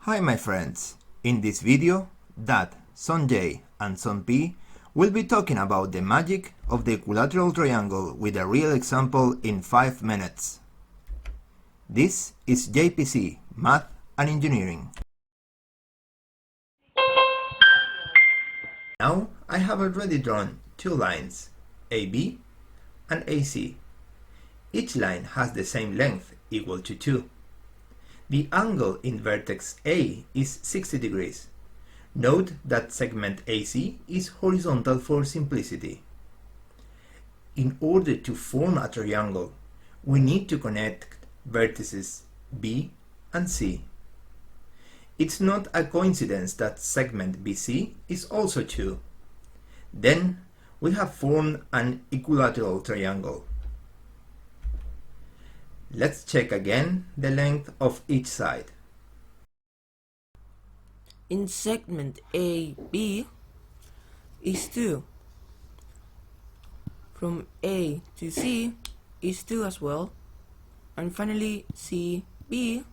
Hi my friends, in this video, Dat, Son J and Son P will be talking about the magic of the equilateral triangle with a real example in 5 minutes. This is JPC, Math and Engineering. Now I have already drawn two lines, AB and AC. Each line has the same length, equal to 2. The angle in vertex A is 60 degrees. Note that segment AC is horizontal for simplicity. In order to form a triangle, we need to connect vertices B and C. It's not a coincidence that segment BC is also 2. Then we have formed an equilateral triangle. Let's check again the length of each side. In segment AB is 2. From A to C is 2 as well. And finally CB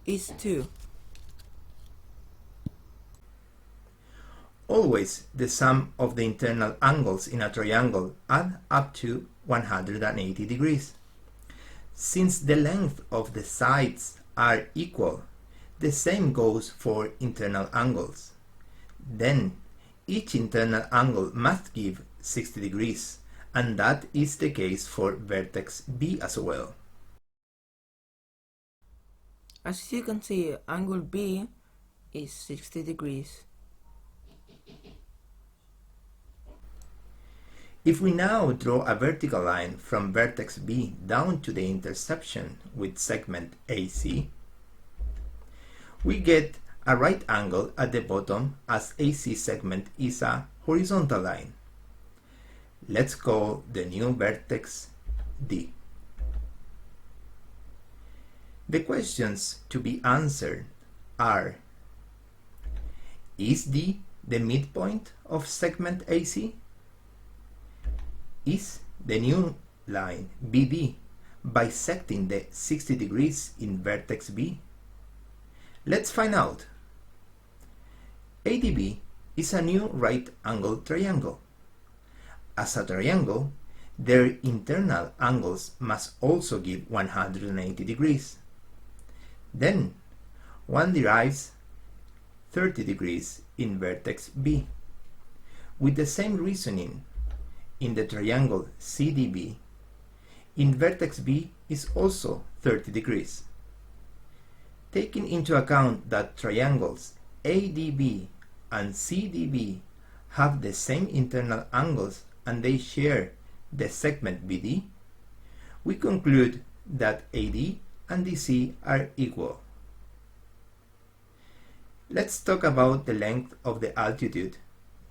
is 2. Always the sum of the internal angles in a triangle add up to 180 degrees. Since the length of the sides are equal, the same goes for internal angles. Then each internal angle must give 60 degrees, and that is the case for vertex B as well. As you can see, angle B is 60 degrees. If we now draw a vertical line from vertex B down to the intersection with segment AC, we get a right angle at the bottom as AC segment is a horizontal line. Let's call the new vertex D. The questions to be answered are: is D the midpoint of segment AC? Is the new line BD bisecting the 60 degrees in vertex B? Let's find out. ADB is a new right angle triangle. As a triangle, their internal angles must also give 180 degrees. Then, one derives 30 degrees in vertex B. With the same reasoning, in the triangle CDB, in vertex B is also 30 degrees. Taking into account that triangles ADB and CDB have the same internal angles and they share the segment BD, we conclude that AD and DC are equal. Let's talk about the length of the altitude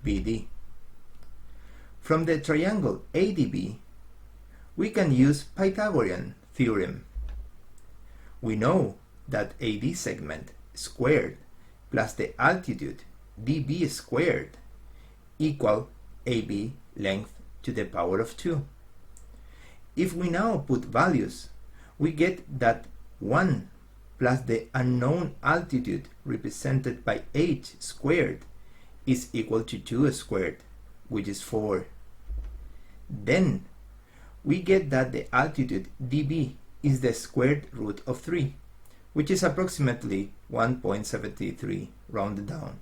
BD. From the triangle ADB, we can use Pythagorean theorem. We know that AD segment squared plus the altitude dB squared equal AB length to the power of 2. If we now put values, we get that 1 plus the unknown altitude represented by h squared is equal to 2 squared, which is 4. Then we get that the altitude dB is the squared root of 3, which is approximately 1.73 rounded down.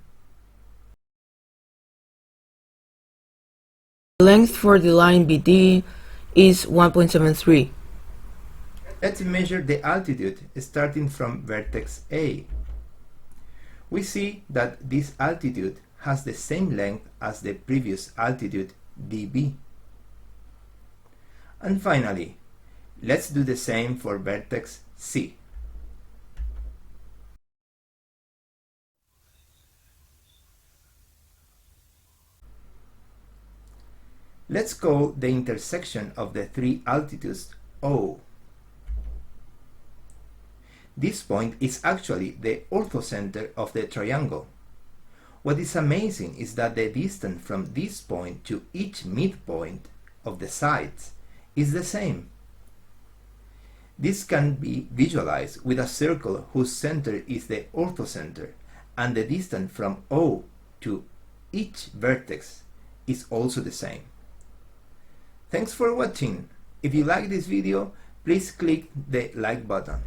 The length for the line BD is 1.73. Let's measure the altitude starting from vertex A. We see that this altitude has the same length as the previous altitude dB. And finally, let's do the same for vertex C. Let's call the intersection of the three altitudes O. This point is actually the orthocenter of the triangle. What is amazing is that the distance from this point to each midpoint of the sides is the same. This can be visualized with a circle whose center is the orthocenter, and the distance from O to each vertex is also the same. Thanks for watching. If you like this video, please click the like button.